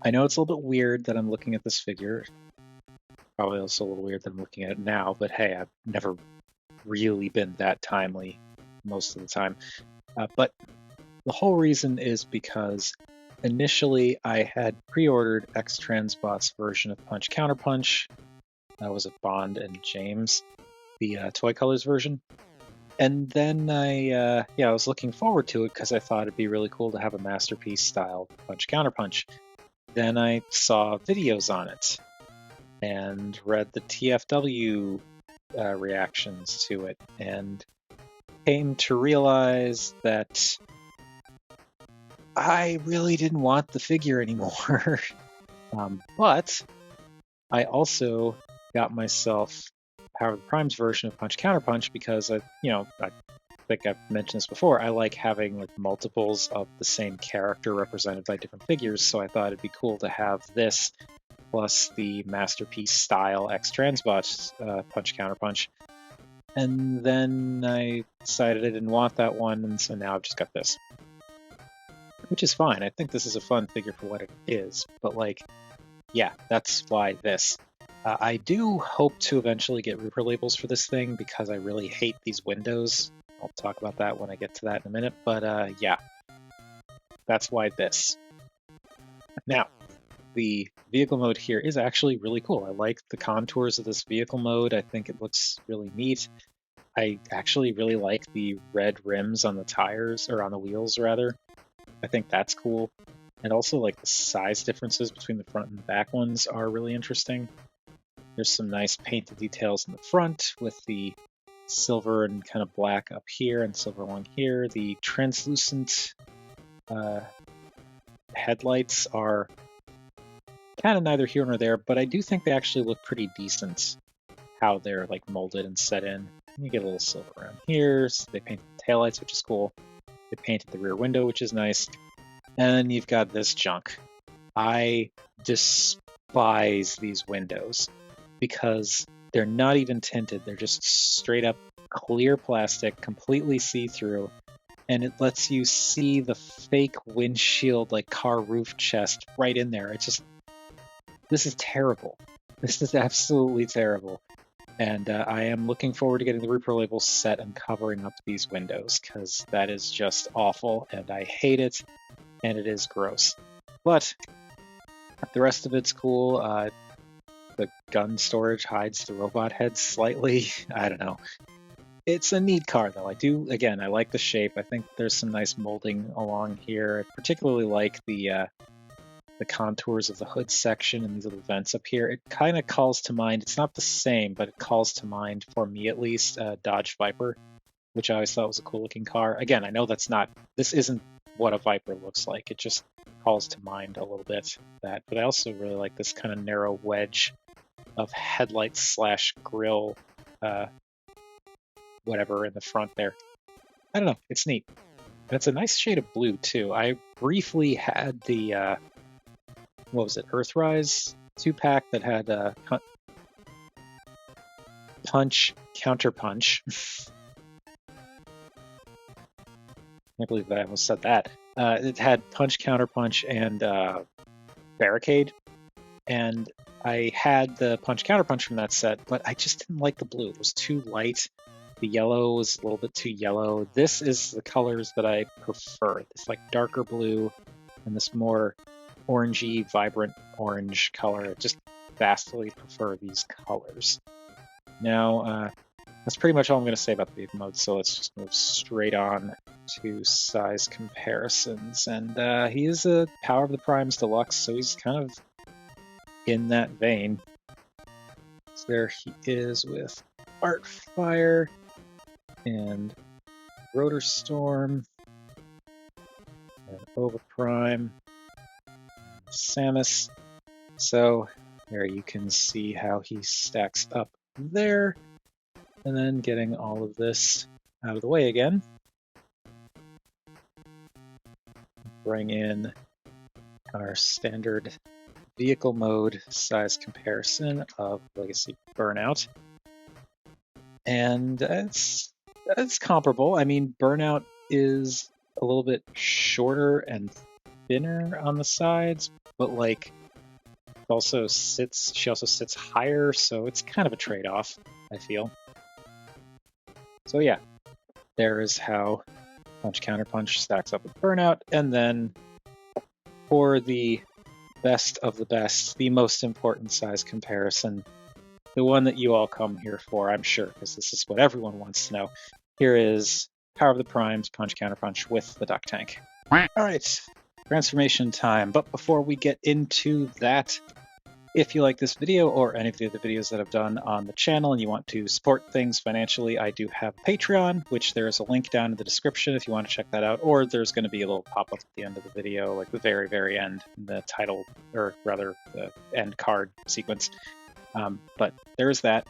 I know it's a little bit weird that I'm looking at this figure. Probably also a little weird that I'm looking at it now, but hey, I've never really been that timely most of the time. But the whole reason is because initially I had pre-ordered X-Transbot's version of Punch Counterpunch. That was a Bond and James, the Toy Colors version. And then I was looking forward to it because I thought it'd be really cool to have a masterpiece style Punch Counterpunch. Then I saw videos on it and read the TFW reactions to it and came to realize that I really didn't want the figure anymore. But I also got myself Power of the Primes version of Punch Counterpunch because I think I've mentioned this before. I like having like multiples of the same character represented by different figures, so I thought it'd be cool to have this plus the masterpiece style X-Transbot Punch Counterpunch. And then I decided I didn't want that one, and so now I've just got this. Which is fine. I think this is a fun figure for what it is, but like, yeah, that's why this. I do hope to eventually get Reaper labels for this thing because I really hate these windows. I'll talk about that when I get to that in a minute, but yeah, that's why this. Now, the vehicle mode here is actually really cool. I like the contours of this vehicle mode. I think it looks really neat. I actually really like the red rims on the tires, or on the wheels rather. I think that's cool. And also like the size differences between the front and the back ones are really interesting. There's some nice painted details in the front with the silver and kind of black up here and silver along here. The translucent headlights are kind of neither here nor there, but I do think they actually look pretty decent how they're like molded and set in. You get a little silver around here. So they painted the taillights, which is cool. They painted the rear window, which is nice. And you've got this junk. I despise these windows because they're not even tinted. They're just straight up clear plastic, completely see-through. And it lets you see the fake windshield, like car roof chest right in there. This is terrible. This is absolutely terrible. And I am looking forward to getting the Reaper label set and covering up these windows because that is just awful and I hate it and it is gross. But the rest of it's cool. The gun storage hides the robot head slightly. I don't know. It's a neat car though. I like the shape. I think there's some nice molding along here. I particularly like the contours of the hood section and these little vents up here. It kind of calls to mind, it's not the same, but it calls to mind, for me at least, Dodge Viper, which I always thought was a cool looking car. Again, I know this isn't what a Viper looks like. It just calls to mind a little bit that, but I also really like this kind of narrow wedge of headlights slash grill, whatever in the front there. I don't know, it's neat. And it's a nice shade of blue too. I briefly had the what was it, Earthrise 2-pack that had Punch Counterpunch. I can't believe that I almost said that. It had Punch Counterpunch and Barricade, and I had the Punch Counterpunch from that set, but I just didn't like the blue. It was too light. The yellow was a little bit too yellow. This is the colors that I prefer. This like darker blue and this more orangey, vibrant orange color. I just vastly prefer these colors. Now, that's pretty much all I'm going to say about the vehicle mode, so let's just move straight on to size comparisons. And he is a Power of the Primes Deluxe, so he's kind of in that vein. So there he is with Artfire and Rotor Storm and Oviprime. Samus. So there you can see how he stacks up there. And then getting all of this out of the way again. Bring in our standard vehicle mode size comparison of Legacy Burnout. And it's comparable. I mean, Burnout is a little bit shorter and thinner on the sides, but like she also sits higher, so it's kind of a trade-off, I feel. So yeah, there is how Punch Counterpunch stacks up with Burnout, and then for the best of the best, the most important size comparison, the one that you all come here for, I'm sure, because this is what everyone wants to know. Here is Power of the Primes Punch Counterpunch with the Duck Tank. All right, transformation time. But before we get into that, if you like this video or any of the other videos that I've done on the channel and you want to support things financially, I do have Patreon, which there is a link down in the description if you want to check that out, or there's going to be a little pop-up at the end of the video, like the very, very end, the title, or rather the end card sequence. But there's that.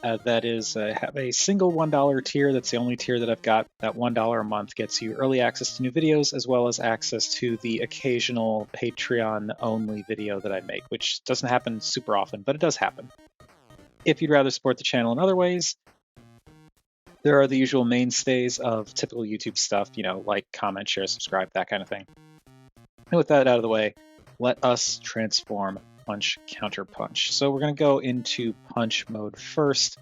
That is, have a single $1 tier. That's the only tier that I've got. That $1 a month gets you early access to new videos, as well as access to the occasional Patreon-only video that I make, which doesn't happen super often, but it does happen. If you'd rather support the channel in other ways, there are the usual mainstays of typical YouTube stuff, you know, like comment, share, subscribe, that kind of thing. And with that out of the way, let us transform Punch Counterpunch. So we're going to go into punch mode first,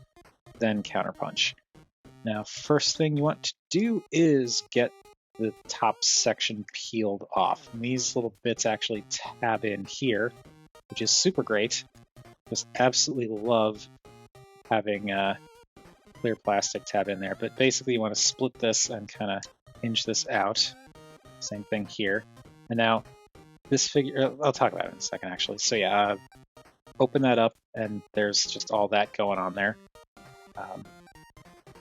then counterpunch. Now, first thing you want to do is get the top section peeled off. And these little bits actually tab in here, which is super great. Just absolutely love having clear plastic tab in there. But basically you want to split this and kind of hinge this out. Same thing here. And now this figure, I'll talk about it in a second actually. So yeah, open that up and there's just all that going on there.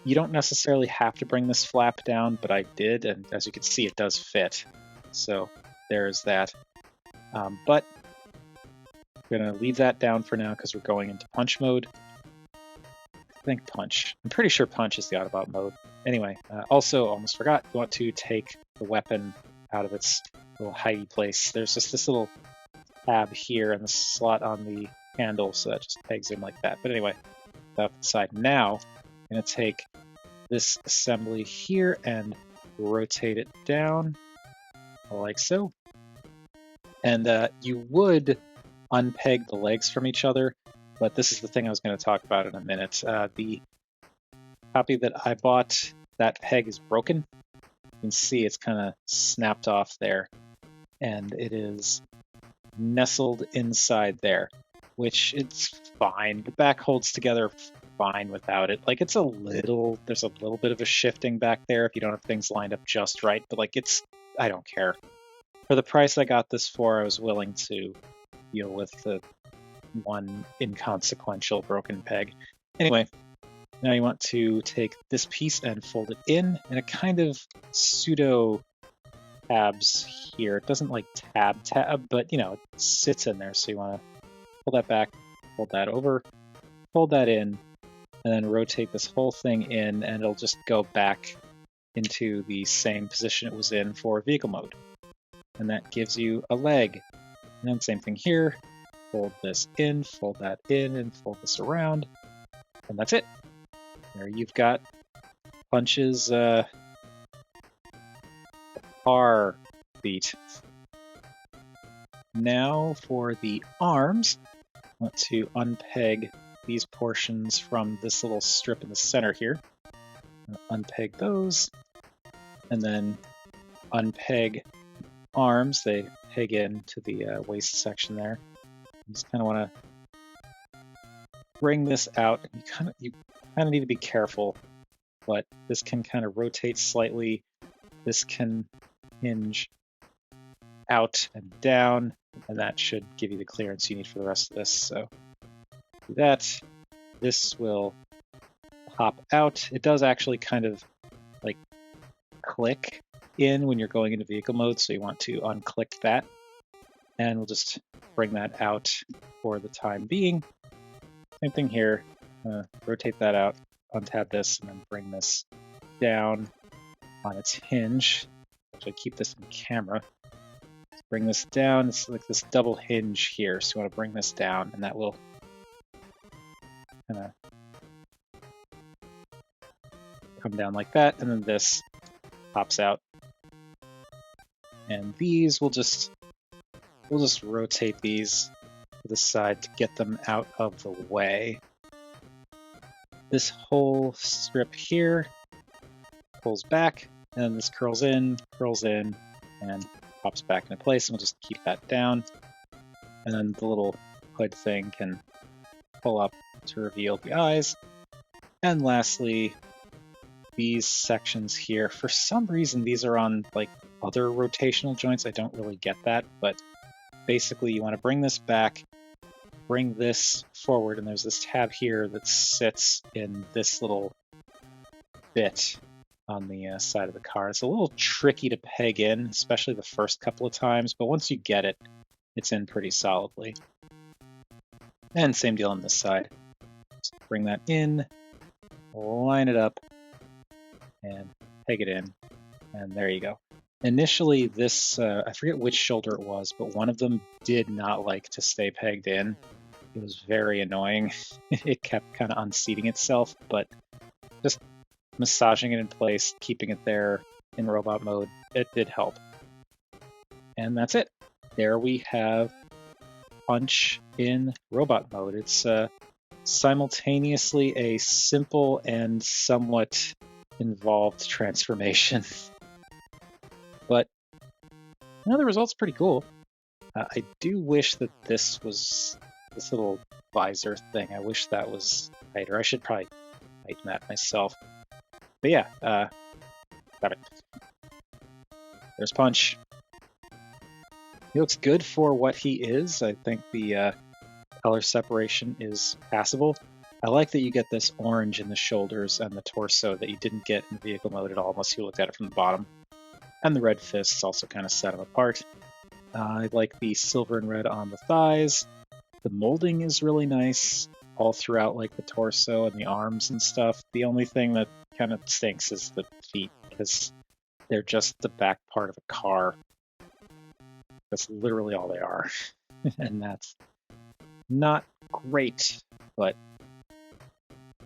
You don't necessarily have to bring this flap down, but I did, and as you can see, it does fit. So there's that. But we're going to leave that down for now because we're going into punch mode. I think punch. I'm pretty sure punch is the Autobot mode. Anyway, also, almost forgot, you want to take the weapon out of its little hidey place. There's just this little tab here and the slot on the handle, so that just pegs in like that. But anyway, that aside, now I'm going to take this assembly here and rotate it down like so. And you would unpeg the legs from each other, but this is the thing I was going to talk about in a minute. The copy that I bought, that peg is broken. You can see it's kind of snapped off there, and it is nestled inside there, which it's fine. The back holds together fine without it. Like, there's a little bit of a shifting back there if you don't have things lined up just right, but like, I don't care. For the price I got this for, I was willing to deal with the one inconsequential broken peg. Anyway, now you want to take this piece and fold it in a kind of pseudo tabs here. It doesn't like tab, but you know, it sits in there. So you want to pull that back, fold that over, fold that in, and then rotate this whole thing in, and it'll just go back into the same position it was in for vehicle mode. And that gives you a leg. And then same thing here. Fold this in, fold that in, and fold this around. And that's it. There you've got Punch's R beat. Now for the arms, I want to unpeg these portions from this little strip in the center here. Unpeg those, and then unpeg arms. They peg into the waist section there. You just kind of want to bring this out. You kind of need to be careful, but this can kind of rotate slightly. This can hinge out and down, and that should give you the clearance you need for the rest of this. So do that. This will pop out. It does actually kind of like click in when you're going into vehicle mode, so you want to unclick that. And we'll just bring that out for the time being. Same thing here. Rotate that out, untab this, and then bring this down on its hinge. Actually, keep this in camera. Let's bring this down. It's like this double hinge here, so you want to bring this down, and that will kind of come down like that, and then this pops out. And these will just We'll just rotate these to the side to get them out of the way. This whole strip here pulls back, and then this curls in, and pops back into place, and we'll just keep that down. And then the little hood thing can pull up to reveal the eyes. And lastly, these sections here, for some reason these are on like other rotational joints. I don't really get that, but basically you want to bring this back, bring this forward, and there's this tab here that sits in this little bit on the side of the car. It's a little tricky to peg in, especially the first couple of times, but once you get it, it's in pretty solidly. And same deal on this side. Just bring that in, line it up, and peg it in, and there you go. Initially, this, I forget which shoulder it was, but one of them did not like to stay pegged in. It was very annoying. It kept kind of unseating itself, but just massaging it in place, keeping it there in robot mode, it did help. And that's it. There we have Punch in robot mode. It's simultaneously a simple and somewhat involved transformation. But the result's pretty cool. I do wish that this little visor thing, I wish that was tighter. I should probably tighten that myself. But yeah, got it. There's Punch. He looks good for what he is. I think the color separation is passable. I like that you get this orange in the shoulders and the torso that you didn't get in vehicle mode at all unless you looked at it from the bottom. And the red fists also kind of set them apart. I like the silver and red on the thighs. The molding is really nice all throughout, like the torso and the arms and stuff. The only thing that kind of stinks is the feet, because they're just the back part of a car. That's literally all they are. And that's not great, but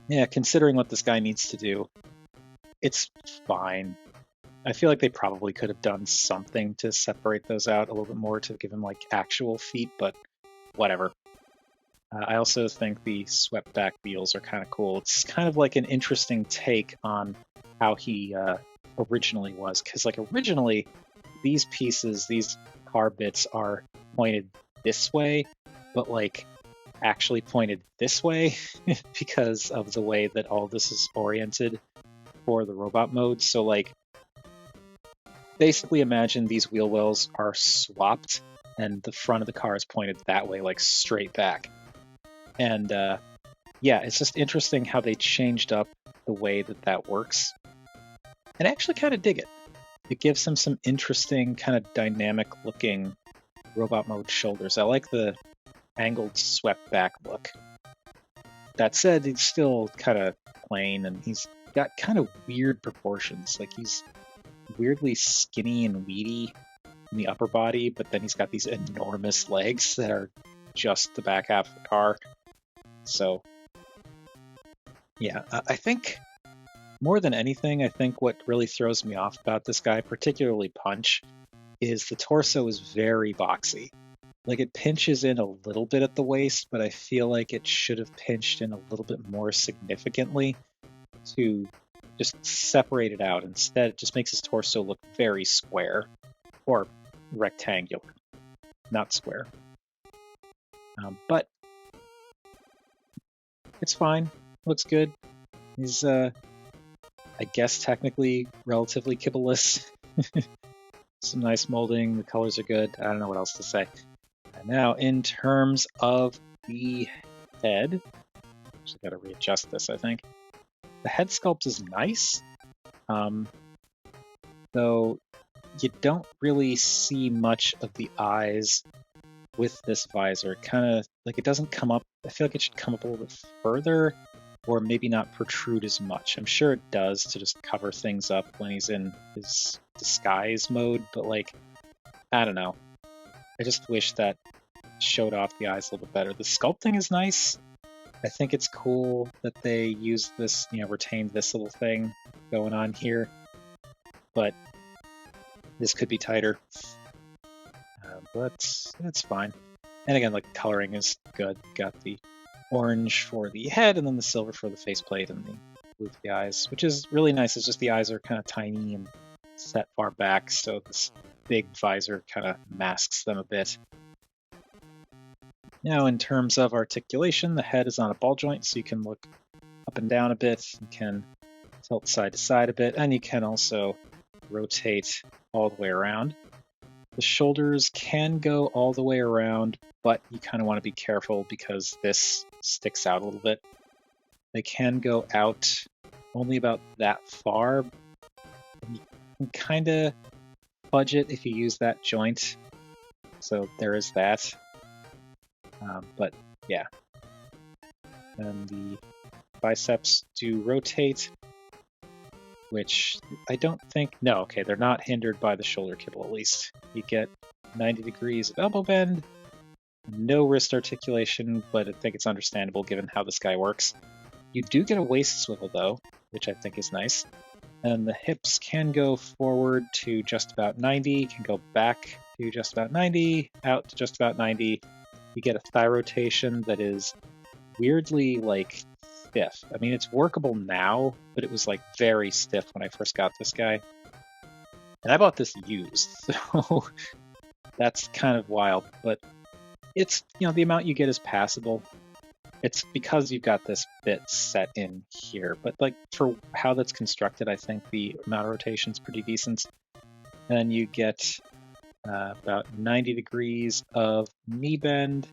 yeah, considering what this guy needs to do, it's fine. I feel like they probably could have done something to separate those out a little bit more to give him like actual feet, but whatever. I also think the swept back wheels are kind of cool. It's kind of like an interesting take on how he originally was, because like originally these pieces, these car bits are pointed this way, but like actually pointed this way because of the way that all this is oriented for the robot mode. So like basically imagine these wheel wells are swapped and the front of the car is pointed that way, like straight back. And yeah, it's just interesting how they changed up the way that works. And I actually kind of dig it. It gives him some interesting kind of dynamic looking robot mode shoulders. I like the angled swept back look. That said, he's still kind of plain and he's got kind of weird proportions. Like he's weirdly skinny and weedy in the upper body, but then he's got these enormous legs that are just the back half of the car. So yeah, I think more than anything, I think what really throws me off about this guy, particularly Punch, is the torso is very boxy. Like it pinches in a little bit at the waist, but I feel like it should have pinched in a little bit more significantly to just separate it out. Instead, it just makes his torso look very square or rectangular, not square. But it's fine. Looks good. He's, I guess, technically relatively kibbleless. Some nice molding. The colors are good. I don't know what else to say. And now, in terms of the head, actually got to readjust this, I think. The head sculpt is nice, though you don't really see much of the eyes with this visor. Kind of like it doesn't come up. I feel like it should come up a little bit further, or maybe not protrude as much. I'm sure it does to just cover things up when he's in his disguise mode, but like, I don't know. I just wish that showed off the eyes a little bit better. The sculpting is nice. I think it's cool that they use this, retained this little thing going on here, but this could be tighter. That's fine. And again, like coloring is good. Got the orange for the head, and then the silver for the faceplate, and the blue for the eyes, which is really nice. It's just the eyes are kind of tiny and set far back, so this big visor kind of masks them a bit. Now, in terms of articulation, the head is on a ball joint, so you can look up and down a bit. You can tilt side to side a bit, and you can also rotate all the way around. The shoulders can go all the way around, but you kind of want to be careful because this sticks out a little bit. They can go out only about that far. You can kind of fudge it if you use that joint. So there is that. But yeah. And the biceps do rotate, which I don't think, no, okay, they're not hindered by the shoulder kibble at least. You get 90 degrees of elbow bend, no wrist articulation, but I think it's understandable given how this guy works. You do get a waist swivel though, which I think is nice. And the hips can go forward to just about 90, can go back to just about 90, out to just about 90. You get a thigh rotation that is weirdly like stiff. I mean, it's workable now, but it was like very stiff when I first got this guy. And I bought this used, so that's kind of wild, but it's, you know, the amount you get is passable. It's because you've got this bit set in here, but like for how that's constructed, I think the amount of rotation is pretty decent. And you get about 90 degrees of knee bend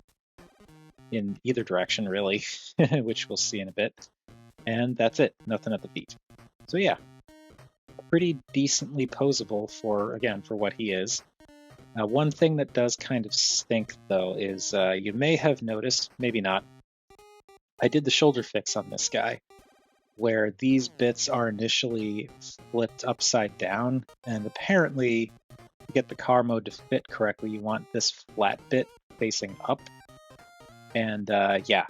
in either direction, really, which we'll see in a bit. And that's it, nothing at the feet. So yeah, pretty decently posable for, again, for what he is. One thing that does kind of stink, though, is you may have noticed, maybe not, I did the shoulder fix on this guy, where these bits are initially flipped upside down, and apparently, to get the car mode to fit correctly, you want this flat bit facing up. And yeah,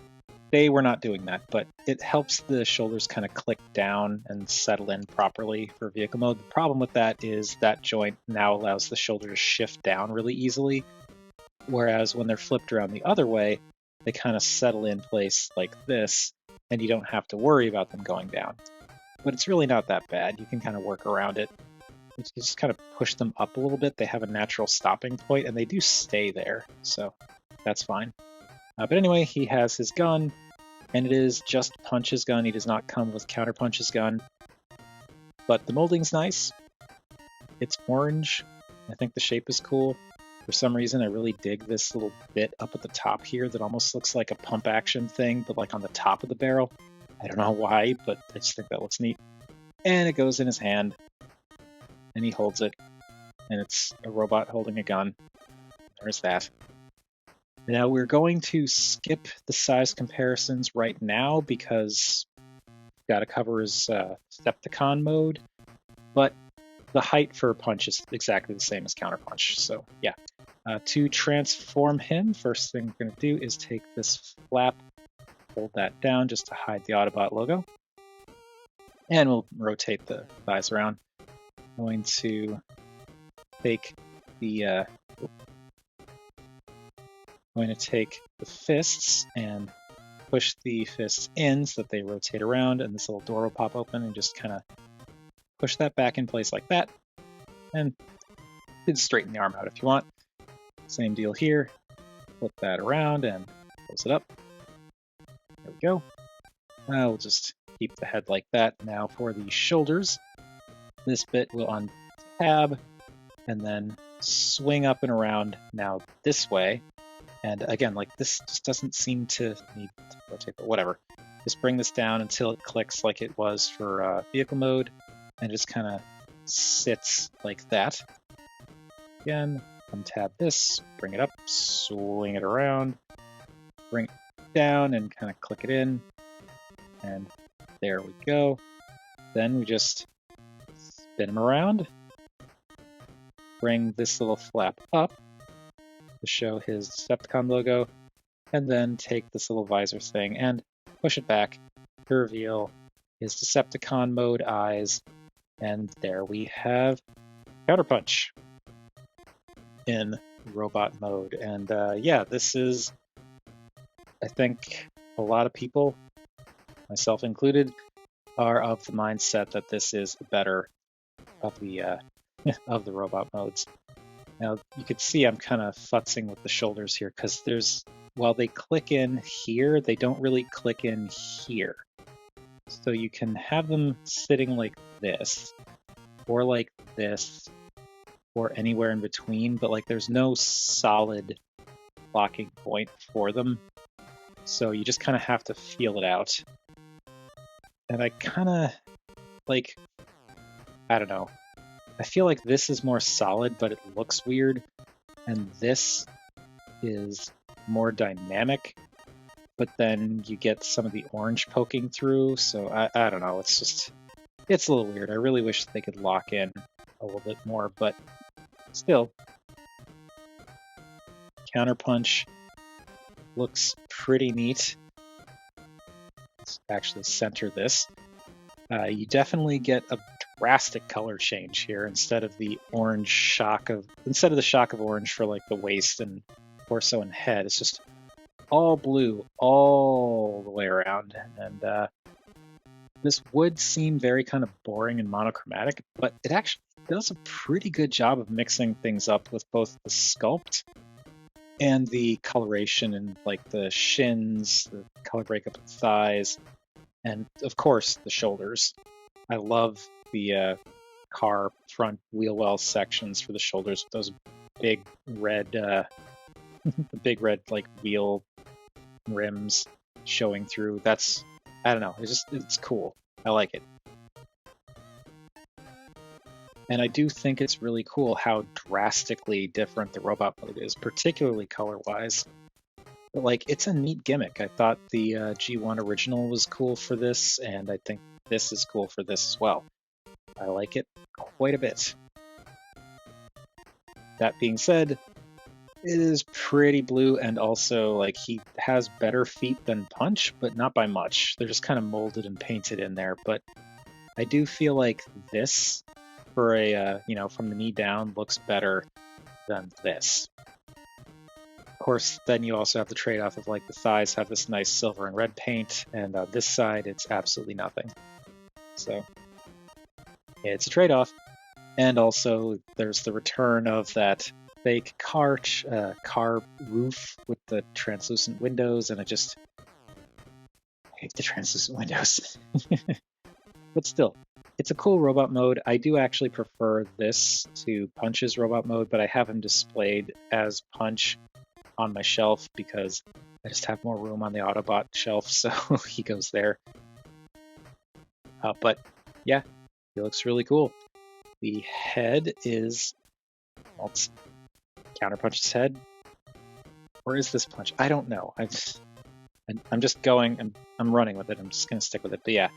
they were not doing that, but it helps the shoulders kind of click down and settle in properly for vehicle mode. The problem with that is that joint now allows the shoulder to shift down really easily, whereas when they're flipped around the other way, they kind of settle in place like this, and you don't have to worry about them going down. But it's really not that bad. You can kind of work around it. You just kind of push them up a little bit. They have a natural stopping point, and they do stay there, so that's fine. But anyway, he has his gun, and it is just Punch's gun. He does not come with Counterpunch's gun. But the molding's nice. It's orange. I think the shape is cool. For some reason, I really dig this little bit up at the top here that almost looks like a pump action thing, but like on the top of the barrel. I don't know why, but I just think that looks neat. And it goes in his hand, and he holds it, and it's a robot holding a gun. There's that. Now we're going to skip the size comparisons right now because we've got to cover his Decepticon mode, but the height for Punch is exactly the same as Counterpunch, so yeah. To transform him, first thing we're going to do is take this flap, hold that down just to hide the Autobot logo, and we'll rotate the thighs around. I'm going to take the fists and push the fists in so that they rotate around, and this little door will pop open, and just kind of push that back in place like that, and you can straighten the arm out if you want. Same deal here. Flip that around and close it up. There we go. We'll just keep the head like that. Now for the shoulders, this bit will untab and then swing up and around now this way. And again, like this just doesn't seem to need to rotate, but whatever. Just bring this down until it clicks like it was for vehicle mode, and just kind of sits like that. Again, untab this, bring it up, swing it around, bring it down, and kind of click it in. And there we go. Then we just spin him around, bring this little flap up to show his Decepticon logo, and then take this little visor thing and push it back to reveal his Decepticon mode eyes, and there we have Counterpunch in robot mode. And yeah, this is, I think a lot of people, myself included, are of the mindset that this is the better of the of the robot modes. Now you can see I'm kind of futzing with the shoulders here because while they click in here, they don't really click in here. So you can have them sitting like this, or like this, or anywhere in between, but like there's no solid locking point for them. So you just kind of have to feel it out. And I kind of like, I don't know. I feel like this is more solid, but it looks weird. And this is more dynamic, but then you get some of the orange poking through. So I don't know. It's a little weird. I really wish they could lock in a little bit more, but still. Counterpunch looks pretty neat. Let's actually center this. You definitely get a drastic color change here instead of the shock of orange for like the waist and torso and head. It's just all blue all the way around. And this would seem very kind of boring and monochromatic, but it actually does a pretty good job of mixing things up with both the sculpt and the coloration and like the shins, the color breakup of the thighs, and of course the shoulders. I love the car front wheel well sections for the shoulders with those big red, the big red like wheel rims showing through. That's, I don't know, it's cool. I like it. And I do think it's really cool how drastically different the robot mode is, particularly color-wise. But like, it's a neat gimmick. I thought the G1 original was cool for this, and I think this is cool for this as well. I like it quite a bit. That being said, it is pretty blue, and also like he has better feet than Punch, but not by much. They're just kind of molded and painted in there. But I do feel like this, for a from the knee down, looks better than this. Of course, then you also have the trade-off of like the thighs have this nice silver and red paint, and this side it's absolutely nothing. So it's a trade-off. And also there's the return of that fake car roof with the translucent windows, and I hate the translucent windows. But still, it's a cool robot mode. I do actually prefer this to Punch's robot mode, but I have him displayed as Punch on my shelf because I just have more room on the Autobot shelf, so he goes there. But yeah, he looks really cool. The head is, well, it's Counterpunch's head. Or is this Punch? I don't know. I'm just going, I'm running with it. I'm just going to stick with it. But yeah,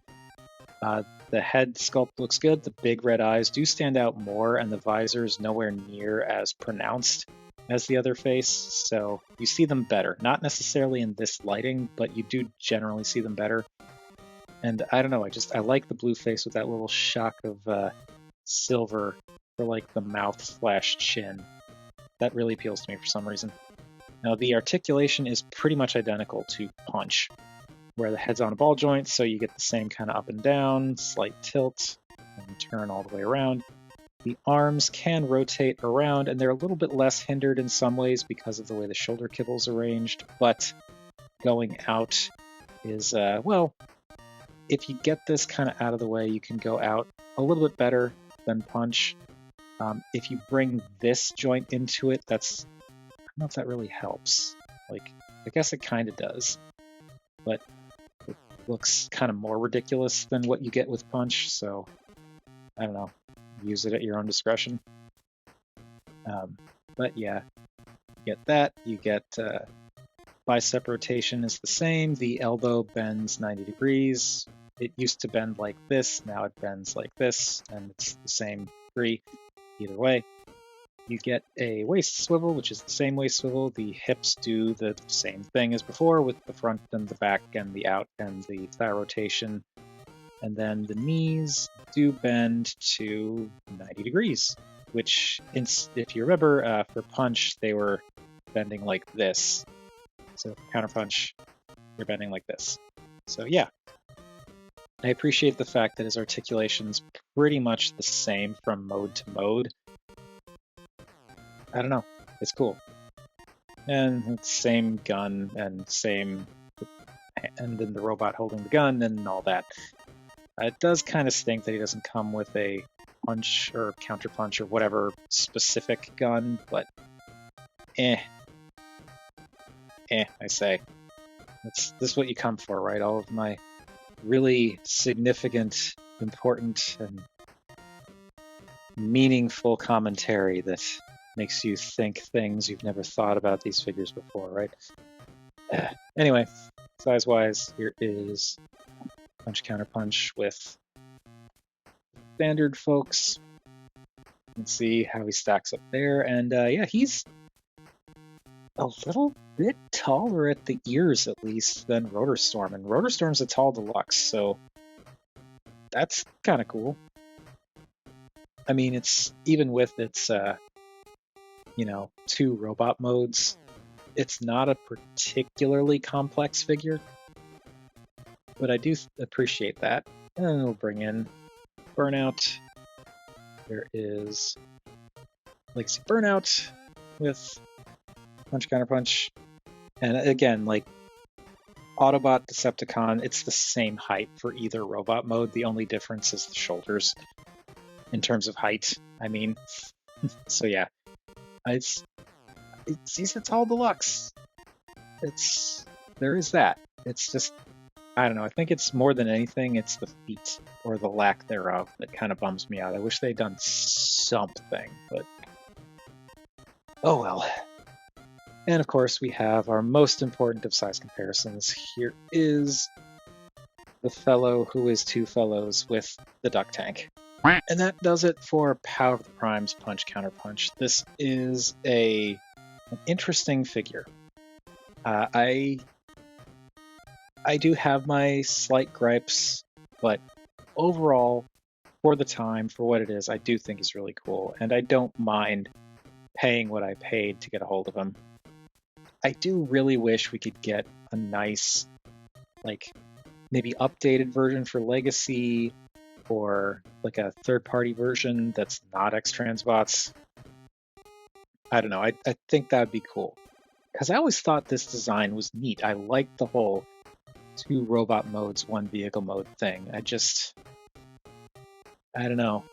the head sculpt looks good. The big red eyes do stand out more, and the visor is nowhere near as pronounced as the other face. So you see them better. Not necessarily in this lighting, but you do generally see them better. And I don't know, I like the blue face with that little shock of silver for like the mouth/chin. That really appeals to me for some reason. Now the articulation is pretty much identical to Punch, where the head's on a ball joint, so you get the same kind of up and down, slight tilt, and turn all the way around. The arms can rotate around, and they're a little bit less hindered in some ways because of the way the shoulder kibbles arranged, but going out is, well, if you get this kind of out of the way, you can go out a little bit better than Punch. If you bring this joint into it, I don't know if that really helps. Like, I guess it kind of does, but it looks kind of more ridiculous than what you get with Punch, so I don't know. Use it at your own discretion. But yeah, you get that. You get bicep rotation is the same. The elbow bends 90 degrees. It used to bend like this, now it bends like this, and it's the same degree either way. You get a waist swivel, which is the same waist swivel. The hips do the same thing as before with the front and the back and the out and the thigh rotation. And then the knees do bend to 90 degrees. which, if you remember, for Punch, they were bending like this. So Counterpunch, you're bending like this. So yeah, I appreciate the fact that his articulation's pretty much the same from mode to mode. I don't know, it's cool. And same gun and same, and then the robot holding the gun and all that. It does kind of stink that he doesn't come with a punch or counterpunch or whatever specific gun, but I say. This is what you come for, right? All of my really significant, important, and meaningful commentary that makes you think things you've never thought about these figures before, right? Anyway, size-wise, here is Punch Counterpunch with standard folks. You can see how he stacks up there, and yeah, he's a little bit taller at the ears, at least, than Rotorstorm, and Rotorstorm's a tall deluxe, so that's kind of cool. I mean, it's even with its, you know, 2 robot modes, it's not a particularly complex figure, but I do appreciate that. And then we'll bring in Burnout. There is Legacy Burnout with Punch Counterpunch. And again, like Autobot Decepticon, it's the same height for either robot mode. The only difference is the shoulders in terms of height, I mean. So yeah, he's a tall deluxe. There is that. It's just, I don't know, I think it's more than anything, it's the feet, or the lack thereof, that kind of bums me out. I wish they'd done something, but oh well. And of course, we have our most important of size comparisons. Here is the fellow who is 2 fellows with the duck tank. And that does it for Power of the Primes Punch Counterpunch. This is an interesting figure. I do have my slight gripes, but overall, for the time, for what it is, I do think it's really cool, and I don't mind paying what I paid to get a hold of him. I do really wish we could get a nice, like, maybe updated version for Legacy, or like a third-party version that's not X-Transbots. I don't know, I think that would be cool. Because I always thought this design was neat. I liked the whole 2 robot modes, 1 vehicle mode thing. I don't know.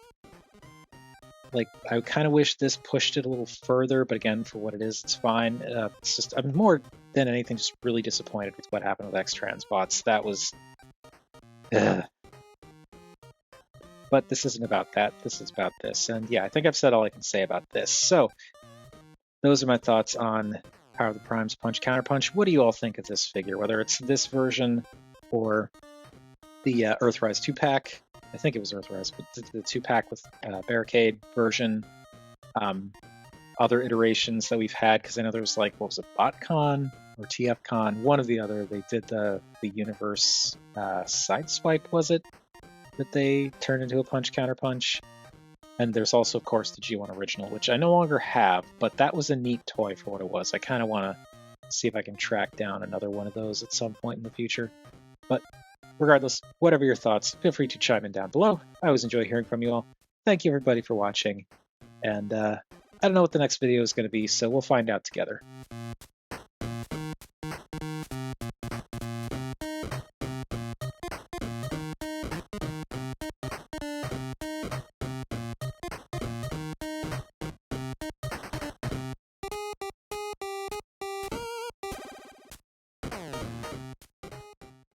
Like, I kind of wish this pushed it a little further, but again, for what it is, it's fine. It's just, I'm more than anything just really disappointed with what happened with X-Transbots. That was... But this isn't about that. This is about this. And yeah, I think I've said all I can say about this. So, those are my thoughts on Power of the Primes Punch Counterpunch. What do you all think of this figure? Whether it's this version or the Earthrise 2-pack. I think it was Earthrise, but the 2-pack with Barricade version. Other iterations that we've had, because I know there was like, what was it, BotCon or TFCon? One or the other. They did the Universe Sideswipe, was it? That they turned into a Punch Counterpunch. And there's also, of course, the G1 original, which I no longer have, but that was a neat toy for what it was. I kind of want to see if I can track down another one of those at some point in the future. But regardless, whatever your thoughts, feel free to chime in down below. I always enjoy hearing from you all. Thank you, everybody, for watching. And I don't know what the next video is going to be, so we'll find out together.